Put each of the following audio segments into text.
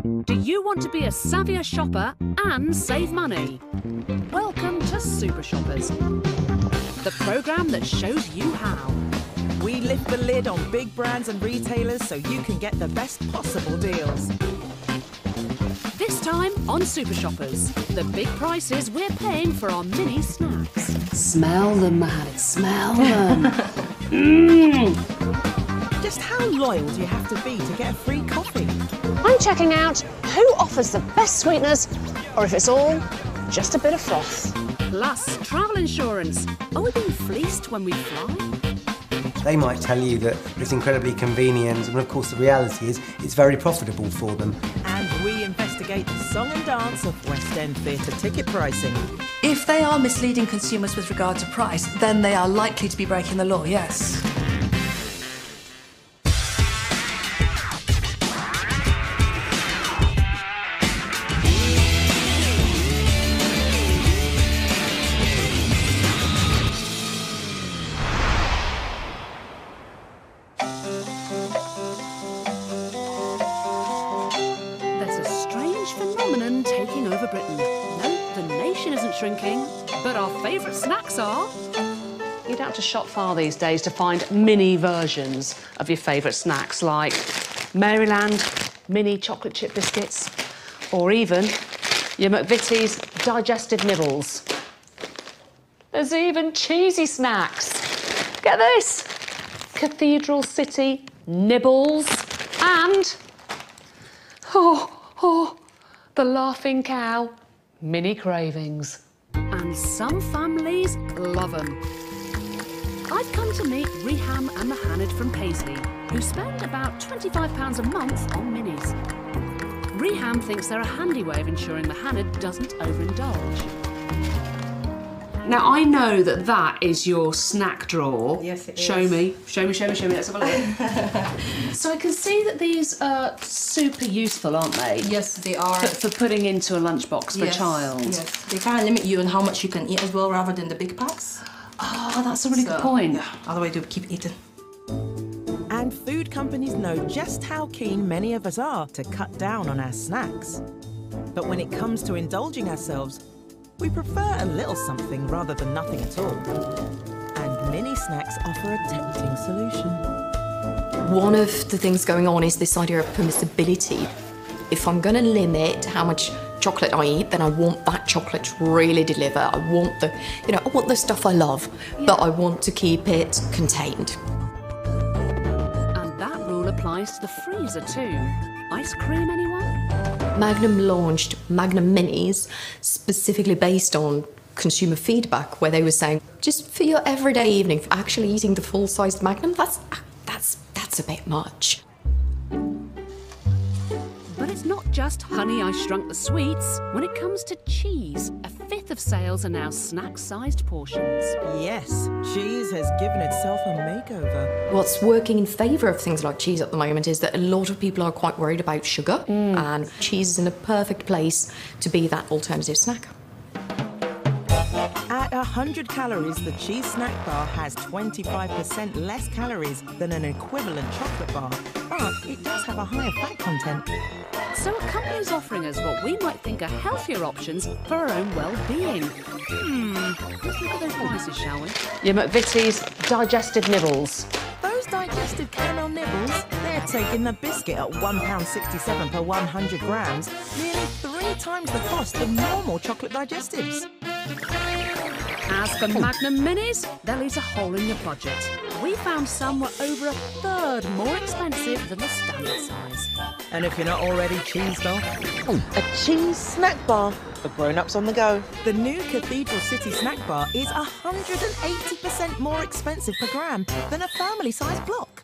Do you want to be a savvier shopper and save money? Welcome to Super Shoppers, the programme that shows you how. We lift the lid on big brands and retailers so you can get the best possible deals. This time on Super Shoppers, the big prices we're paying for our mini snacks. Smell them, man, smell them. Just how loyal do you have to be to get a free coffee? I'm checking out who offers the best sweeteners, or if it's all just a bit of froth. Plus, travel insurance. Are we being fleeced when we fly? They might tell you that it's incredibly convenient, and of course the reality is it's very profitable for them. And we investigate the song and dance of West End theatre ticket pricing. If they are misleading consumers with regard to price, then they are likely to be breaking the law, yes. Taking over Britain. No, the nation isn't shrinking, but our favourite snacks are. You don't have to shop far these days to find mini versions of your favourite snacks, like Maryland mini chocolate chip biscuits, or even your McVitie's digestive nibbles. There's even cheesy snacks. Get this, Cathedral City nibbles, and the Laughing Cow mini cravings. And some families love them. I've come to meet Reham and Mohammed from Paisley, who spend about £25 a month on minis. Reham thinks they're a handy way of ensuring Mohammed doesn't overindulge. Now, I know that that is your snack drawer. Yes, it is. Show me. Let's have a look. So I can see that these are super useful, aren't they? Yes, they are. For putting into a lunchbox for a child. Yes, they kind of limit you on how much you can eat as well, rather than the big packs. Oh, that's a really good point. Yeah, otherwise you'll keep eating. And food companies know just how keen many of us are to cut down on our snacks. But when it comes to indulging ourselves, we prefer a little something rather than nothing at all. And mini snacks offer a tempting solution. One of the things going on is this idea of permissibility. If I'm going to limit how much chocolate I eat, then I want that chocolate to really deliver. I want the stuff I love, but I want to keep it contained. And that rule applies to the freezer too. Ice cream, anyone? Magnum launched Magnum Minis specifically based on consumer feedback, where they were saying, just for your everyday evening, for actually eating the full-sized Magnum, that's a bit much. But it's not just Honey, I Shrunk the Sweets. When it comes to cheese, a fifth of sales are now snack-sized portions. Yes, cheese has given itself a makeover. What's working in favour of things like cheese at the moment is that a lot of people are quite worried about sugar, and cheese is in a perfect place to be that alternative snack. At 100 calories, the cheese snack bar has 25% less calories than an equivalent chocolate bar, but it does have a higher fat content. So a company's offering us what we might think are healthier options for our own well-being. Let's look at those prices, shall we? Your McVitie's digestive nibbles. Those digestive caramel nibbles, they're taking the biscuit at £1.67 per 100 grams, nearly 3 times the cost of normal chocolate digestives. As for Magnum Minis, they'll eat a hole in your budget. We found some were over a third more expensive than the standard size. And if you're not already cheesed off, a cheese snack bar for grown-ups on the go. The new Cathedral City snack bar is 180% more expensive per gram than a family-sized block.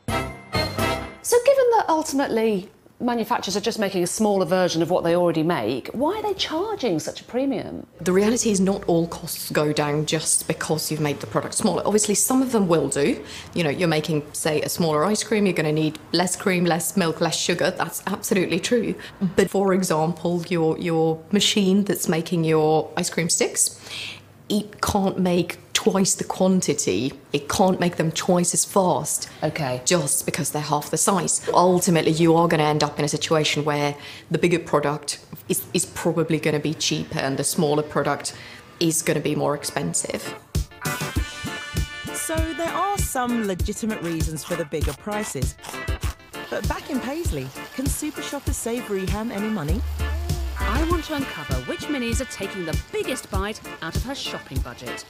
So given that ultimately manufacturers are just making a smaller version of what they already make, why are they charging such a premium? The reality is not all costs go down just because you've made the product smaller. Obviously, some of them will do. You know, you're making, say, a smaller ice cream, you're going to need less cream, less milk, less sugar. That's absolutely true. But for example, your machine that's making your ice cream sticks, it can't make twice the quantity, it can't make them twice as fast. Okay. Just because they're half the size. Ultimately, you are going to end up in a situation where the bigger product is probably going to be cheaper and the smaller product is going to be more expensive. So there are some legitimate reasons for the bigger prices. But back in Paisley, can super shoppers save Reham any money? I want to uncover which minis are taking the biggest bite out of her shopping budget.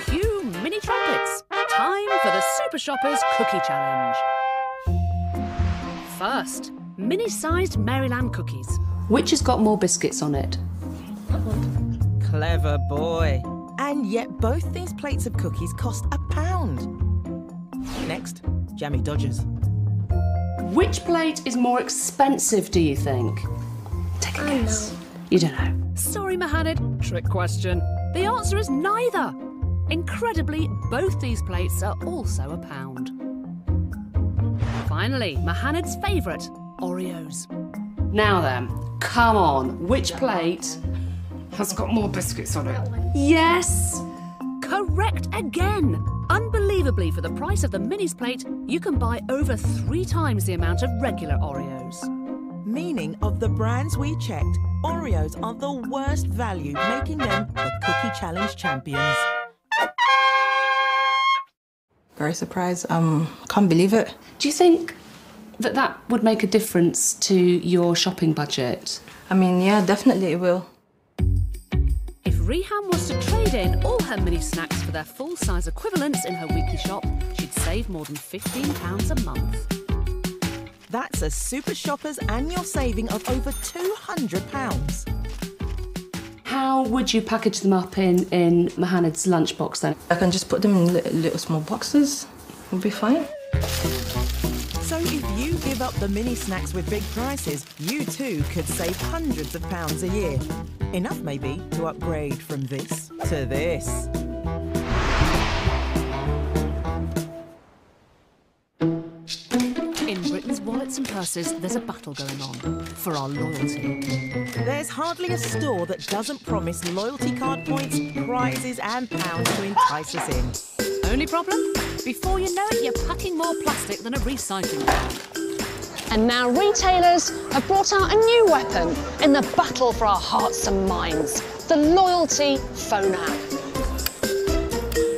Cue mini trumpets. Time for the Super Shoppers Cookie Challenge. First, mini-sized Maryland cookies. Which has got more biscuits on it? Clever boy. And yet both these plates of cookies cost £1. Next, Jammy Dodgers. Which plate is more expensive, do you think? Take a guess. You don't know. Sorry, Mohanad, trick question. The answer is neither. Incredibly, both these plates are also £1. Finally, Mohanad's favourite, Oreos. Now then, come on. Which plate has got more biscuits on it? Yes! Correct again! Unbelievably, for the price of the minis plate, you can buy over 3 times the amount of regular Oreos. Meaning of the brands we checked, Oreos are the worst value, making them the Cookie Challenge champions. Very surprised. Can't believe it. Do you think that that would make a difference to your shopping budget? I mean, yeah, definitely it will. If Reham was to trade in all her mini snacks for their full-size equivalents in her weekly shop, she'd save more than £15 a month. That's a super shopper's annual saving of over £200. How would you package them up in Mohanad's lunchbox then? I can just put them in little small boxes. It'll be fine. So if you give up the mini snacks with big prices, you too could save hundreds of pounds a year. Enough maybe to upgrade from this to this. In Britain's wallets and purses, there's a battle going on for our loyalty. There's hardly a store that doesn't promise loyalty card points, prizes and pounds to entice us in. Only problem? Before you know it, you're packing more plastic than a recycling bag. And now retailers have brought out a new weapon in the battle for our hearts and minds, the loyalty phone app.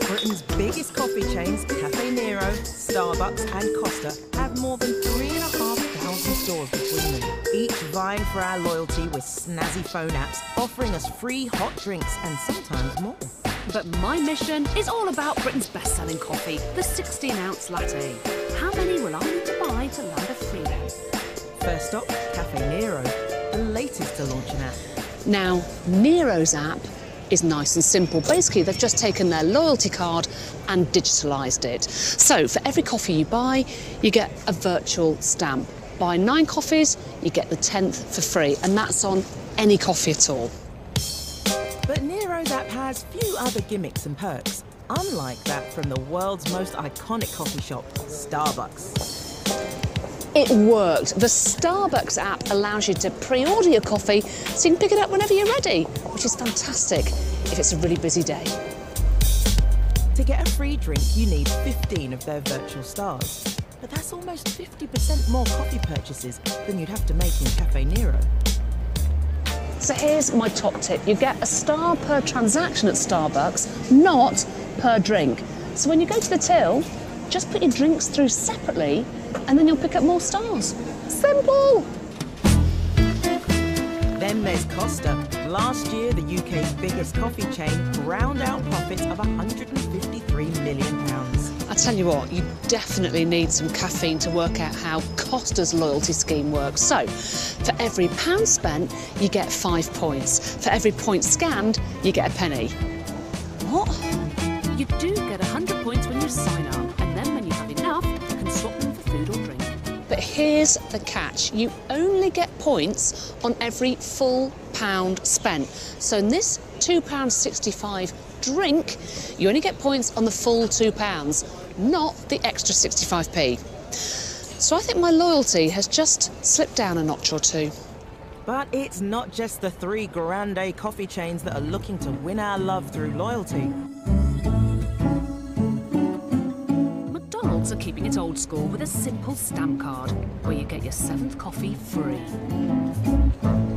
Britain's biggest coffee chains, Cafe Nero, Starbucks and Costa, have more than 3,500 stores between them, each vying for our loyalty with snazzy phone apps, offering us free hot drinks and sometimes more. But my mission is all about Britain's best-selling coffee, the 16-ounce latte. How many will I need to buy to land a free one? First up, Cafe Nero, the latest to launch an app. Now, Nero's app is nice and simple. Basically, they've just taken their loyalty card and digitalised it. So, for every coffee you buy, you get a virtual stamp. Buy 9 coffees, you get the 10th for free, and that's on any coffee at all. But Nero's app has few other gimmicks and perks, unlike that from the world's most iconic coffee shop, Starbucks. It worked. The Starbucks app allows you to pre-order your coffee so you can pick it up whenever you're ready, which is fantastic if it's a really busy day. To get a free drink, you need 15 of their virtual stars. But that's almost 50% more coffee purchases than you'd have to make in Cafe Nero. So here's my top tip. You get a star per transaction at Starbucks, not per drink. So when you go to the till, just put your drinks through separately and then you'll pick up more stars. Simple! Then there's Costa. Last year, the UK's biggest coffee chain ground out profits of £153 million. I tell you what, you definitely need some caffeine to work out how Costa's loyalty scheme works. So, for every £1 spent, you get 5 points. For every point scanned, you get a penny. What? You do get 100 points when you sign up, and then when you have enough, you can swap them for food or drink. But here's the catch. You only get points on every full £1 spent. So in this £2.65 drink, you only get points on the full £2, not the extra 65p. So I think my loyalty has just slipped down a notch or two. But it's not just the 3 grande coffee chains that are looking to win our love through loyalty. Allianz are keeping it old school with a simple stamp card, where you get your 7th coffee free.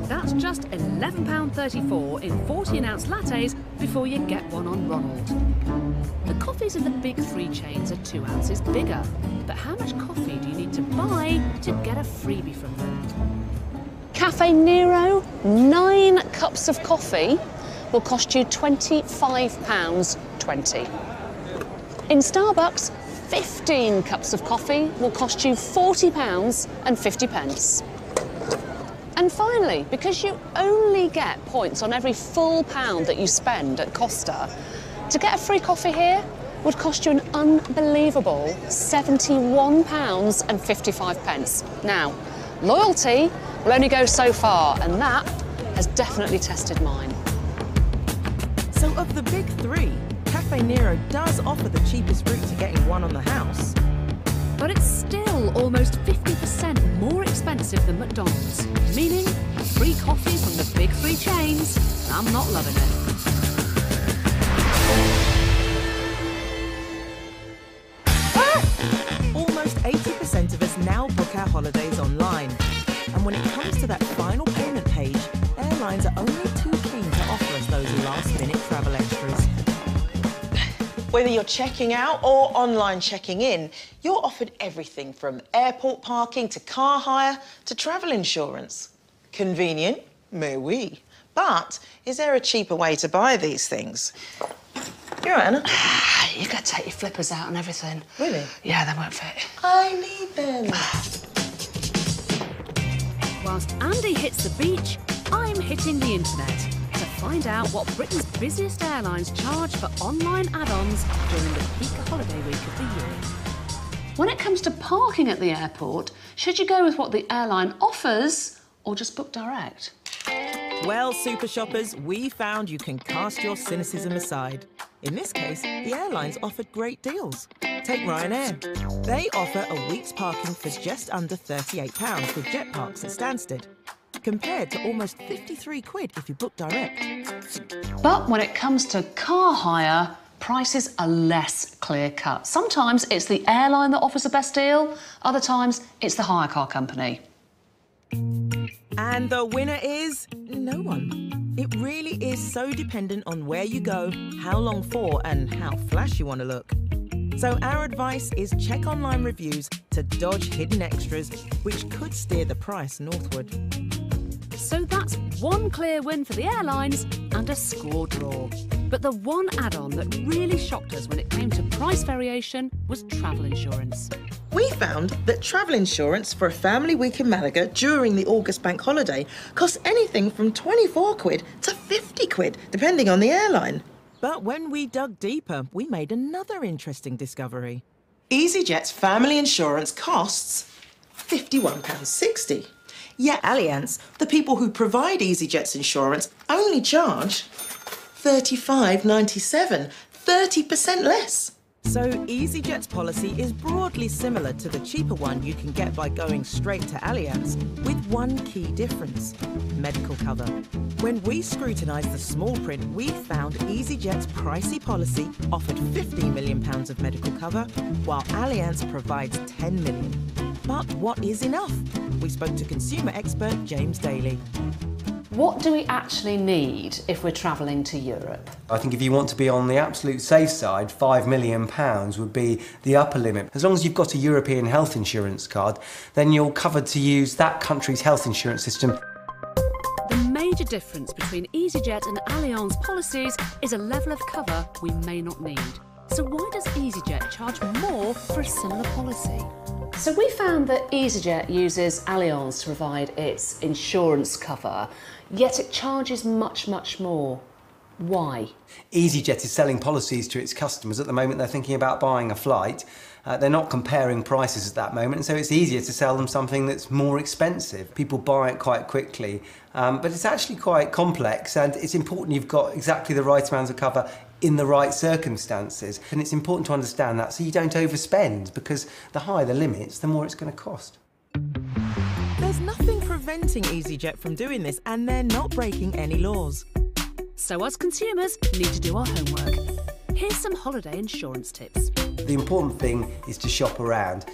That's just £11.34 in 14-ounce lattes before you get one on Ronald. The coffees in the big 3 chains are 2 ounces bigger, but how much coffee do you need to buy to get a freebie from them? Cafe Nero, 9 cups of coffee will cost you £25.20. In Starbucks, 15 cups of coffee will cost you £40.50. And finally, because you only get points on every full pound that you spend at Costa, to get a free coffee here would cost you an unbelievable £71.55. Now, loyalty will only go so far, and that has definitely tested mine. So of the big 3, Cafe Nero does offer the cheapest route to getting one on the house. But it's still almost 50% more expensive than McDonald's, meaning free coffee from the big 3 chains. I'm not loving it. Almost 80% of us now book our holidays online. And when it comes to that final payment page, airlines are only too keen to offer us those last-minute travel extras. Whether you're checking out or online checking in, you're offered everything from airport parking to car hire to travel insurance. Convenient? Mais oui. But is there a cheaper way to buy these things? You're right, Anna. You got to take your flippers out and everything. Really? Yeah, they won't fit. I need them. Whilst Andy hits the beach, I'm hitting the internet to find out what Britain's busiest airlines charge for online add-ons during the peak holiday week of the year. When it comes to parking at the airport, should you go with what the airline offers or just book direct? Well, super shoppers, we found you can cast your cynicism aside. In this case, the airlines offered great deals. Take Ryanair. They offer a week's parking for just under £38 with jet parks at Stansted, compared to almost 53 quid if you book direct. But when it comes to car hire, prices are less clear-cut. Sometimes it's the airline that offers the best deal, other times it's the hire car company. And the winner is no one. It really is so dependent on where you go, how long for, and how flash you want to look. So our advice is check online reviews to dodge hidden extras, which could steer the price northward. So that's one clear win for the airlines and a score draw. But the one add-on that really shocked us when it came to price variation was travel insurance. We found that travel insurance for a family week in Malaga during the August bank holiday costs anything from 24 quid to 50 quid, depending on the airline. But when we dug deeper, we made another interesting discovery. EasyJet's family insurance costs £51.60. Yet Allianz, the people who provide EasyJet's insurance, only charge £35.97, 30% less. So EasyJet's policy is broadly similar to the cheaper one you can get by going straight to Allianz, with one key difference: medical cover. When we scrutinised the small print, we found EasyJet's pricey policy offered £15 million of medical cover, while Allianz provides £10 million. But what is enough? We spoke to consumer expert James Daly. What do we actually need if we're travelling to Europe? I think if you want to be on the absolute safe side, £5 million would be the upper limit. As long as you've got a European health insurance card, then you're covered to use that country's health insurance system. The major difference between EasyJet and Allianz policies is a level of cover we may not need. So why does EasyJet charge more for a similar policy? So we found that EasyJet uses Allianz to provide its insurance cover, yet it charges much, much more. Why? EasyJet is selling policies to its customers. At the moment, they're thinking about buying a flight. They're not comparing prices at that moment, so it's easier to sell them something that's more expensive. People buy it quite quickly, but it's actually quite complex, and it's important you've got exactly the right amount of cover in the right circumstances. And it's important to understand that so you don't overspend, because the higher the limits, the more it's going to cost. There's nothing preventing EasyJet from doing this, and they're not breaking any laws. So us consumers need to do our homework. here's some holiday insurance tips. The important thing is to shop around.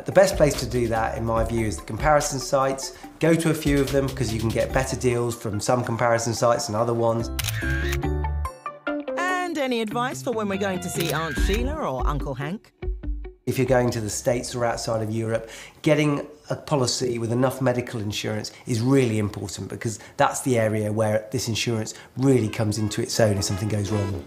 The best place to do that, in my view, is the comparison sites. Go to a few of them because you can get better deals from some comparison sites than other ones. And any advice for when we're going to see Aunt Sheila or Uncle Hank? If you're going to the States or outside of Europe, getting a policy with enough medical insurance is really important because that's the area where this insurance really comes into its own if something goes wrong.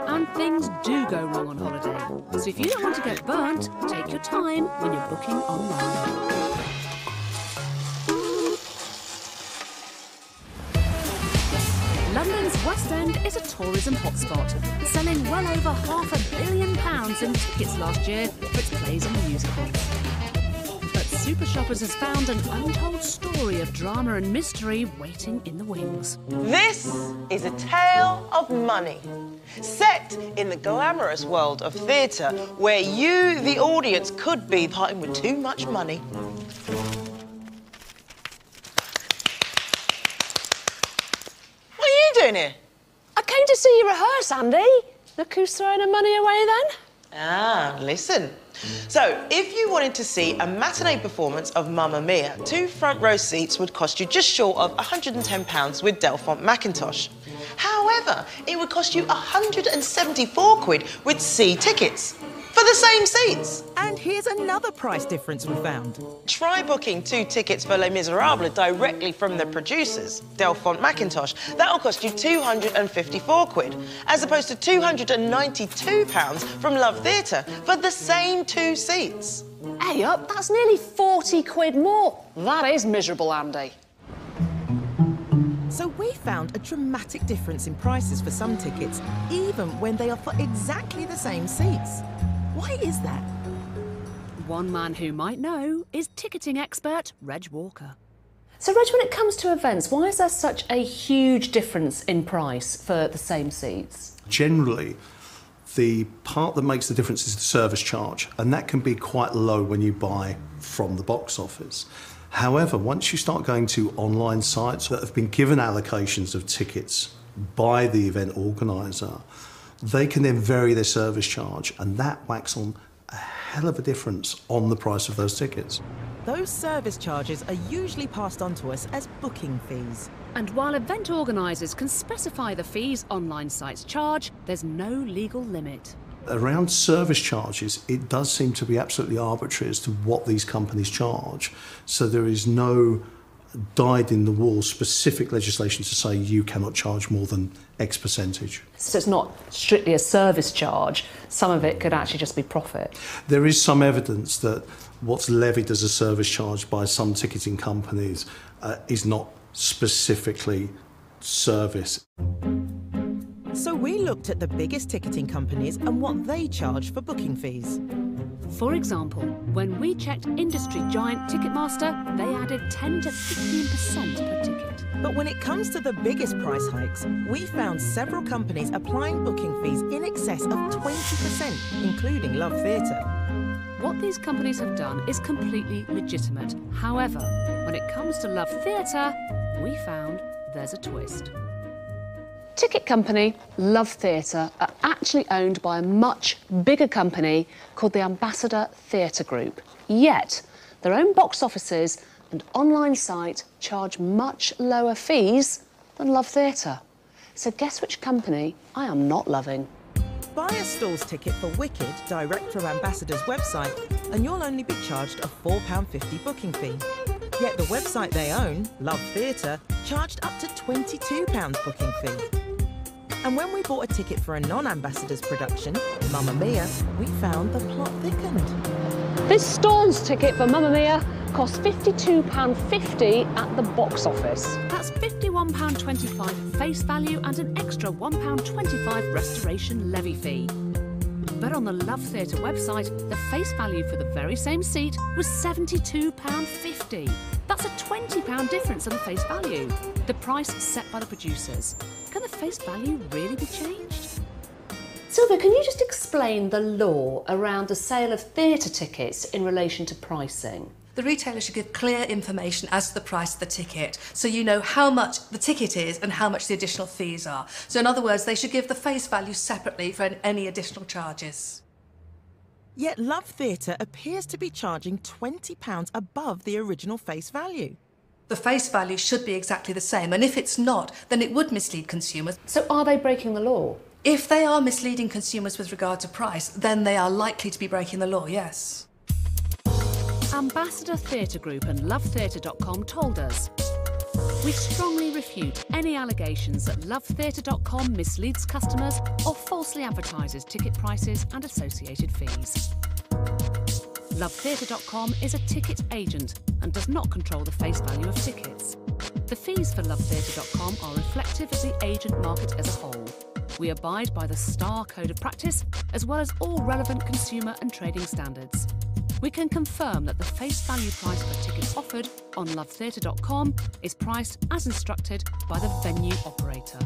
And things do go wrong on holiday. So if you don't want to get burnt, take your time when you're booking online. London's West End is a tourism hotspot, selling well over £500 million in tickets last year for its plays and musicals. But Super Shoppers has found an untold story of drama and mystery waiting in the wings. This is a tale of money, set in the glamorous world of theatre, where you, the audience, could be parting with too much money. Doing here? I came to see you rehearse, Andy. Look who's throwing her money away then. Ah, listen. So, if you wanted to see a matinee performance of Mamma Mia, 2 front row seats would cost you just short of £110 with Delphont Macintosh. However, it would cost you £174 with C tickets for the same seats. And here's another price difference we found. Try booking 2 tickets for Les Miserables directly from the producers, Delphont Macintosh. That'll cost you £254, as opposed to £292 from Love Theatre for the same 2 seats. Hey up, that's nearly £40 more. That is miserable, Andy. So we found a dramatic difference in prices for some tickets, even when they are for exactly the same seats. Why is that? One man who might know is ticketing expert Reg Walker. So, Reg, when it comes to events, why is there such a huge difference in price for the same seats? Generally, the part that makes the difference is the service charge, and that can be quite low when you buy from the box office. However, once you start going to online sites that have been given allocations of tickets by the event organiser, they can then vary their service charge, and that whacks on a hell of a difference on the price of those tickets. Those service charges are usually passed on to us as booking fees. And while event organisers can specify the fees online sites charge, there's no legal limit. Around service charges, it does seem to be absolutely arbitrary as to what these companies charge. So there is no dyed-in-the-wall specific legislation to say you cannot charge more than X percentage. So it's not strictly a service charge. Some of it could actually just be profit. There is some evidence that what's levied as a service charge by some ticketing companies is not specifically service. So we looked at the biggest ticketing companies and what they charge for booking fees. For example, when we checked industry giant Ticketmaster, they added 10 to 15% per ticket. But when it comes to the biggest price hikes, we found several companies applying booking fees in excess of 20%, including Love Theatre. What these companies have done is completely legitimate. However, when it comes to Love Theatre, we found there's a twist. Ticket company Love Theatre are actually owned by a much bigger company called the Ambassador Theatre Group. Yet, their own box offices and online site charge much lower fees than Love Theatre. So guess which company I am not loving? Buy a stalls ticket for Wicked direct from Ambassador's website and you'll only be charged a £4.50 booking fee. Yet the website they own, Love Theatre, charged up to £22 booking fee. And when we bought a ticket for a non-Ambassador's production, Mamma Mia, we found the plot thickened. This stalls ticket for Mamma Mia costs £52.50 at the box office. That's £51.25 face value and an extra £1.25 restoration levy fee. But on the Love Theatre website, the face value for the very same seat was £72.50. That's a £20 difference in the face value. The price set by the producers. Can the face value really be changed? Sylvia, can you just explain the law around the sale of theatre tickets in relation to pricing? The retailer should give clear information as to the price of the ticket, so you know how much the ticket is and how much the additional fees are. So in other words, they should give the face value separately for any additional charges. Yet Love Theatre appears to be charging £20 above the original face value. The face value should be exactly the same, and if it's not, then it would mislead consumers. So are they breaking the law? If they are misleading consumers with regard to price, then they are likely to be breaking the law, yes. Ambassador Theatre Group and LoveTheatre.com told us, "We strongly refute any allegations that LoveTheatre.com misleads customers or falsely advertises ticket prices and associated fees. LoveTheatre.com is a ticket agent and does not control the face value of tickets. The fees for LoveTheatre.com are reflective of the agent market as a whole. We abide by the STAR Code of Practice as well as all relevant consumer and trading standards. We can confirm that the face value price for tickets offered on LoveTheatre.com is priced as instructed by the venue operator."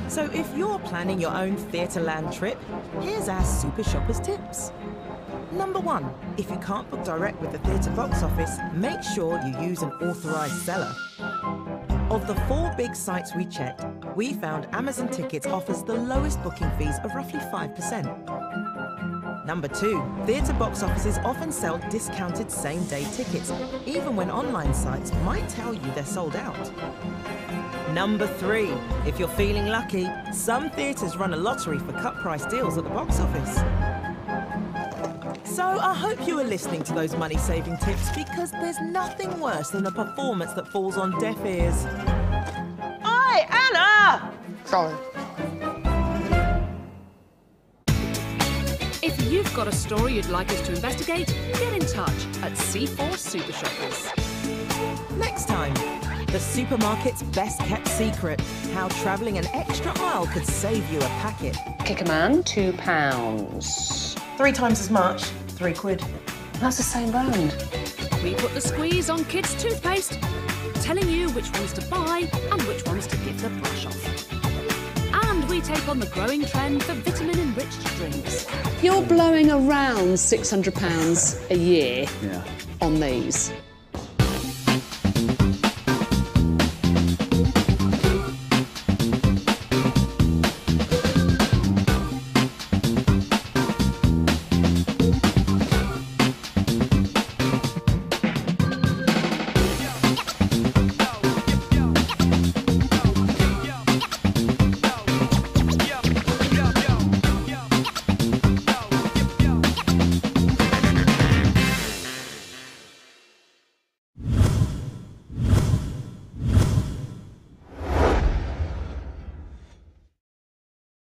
So if you're planning your own Theatreland trip, here's our Super Shoppers tips. Number 1, if you can't book direct with the theatre box office, make sure you use an authorised seller. Of the 4 big sites we checked, we found Amazon Tickets offers the lowest booking fees of roughly 5%. Number 2, theatre box offices often sell discounted same-day tickets, even when online sites might tell you they're sold out. Number 3, if you're feeling lucky, some theatres run a lottery for cut-price deals at the box office. So I hope you are listening to those money-saving tips, because there's nothing worse than a performance that falls on deaf ears. Hi, Anna! Sorry. If you've got a story you'd like us to investigate, get in touch at C4 Super Shoppers. Next time, the supermarket's best-kept secret, how travelling an extra mile could save you a packet. Kick a man, £2. 3 times as much, £3. That's the same brand. We put the squeeze on kids' toothpaste, telling you which ones to buy and which ones to give the brush off. And we take on the growing trend for vitamin-enriched drinks. You're blowing around £600 a year on these.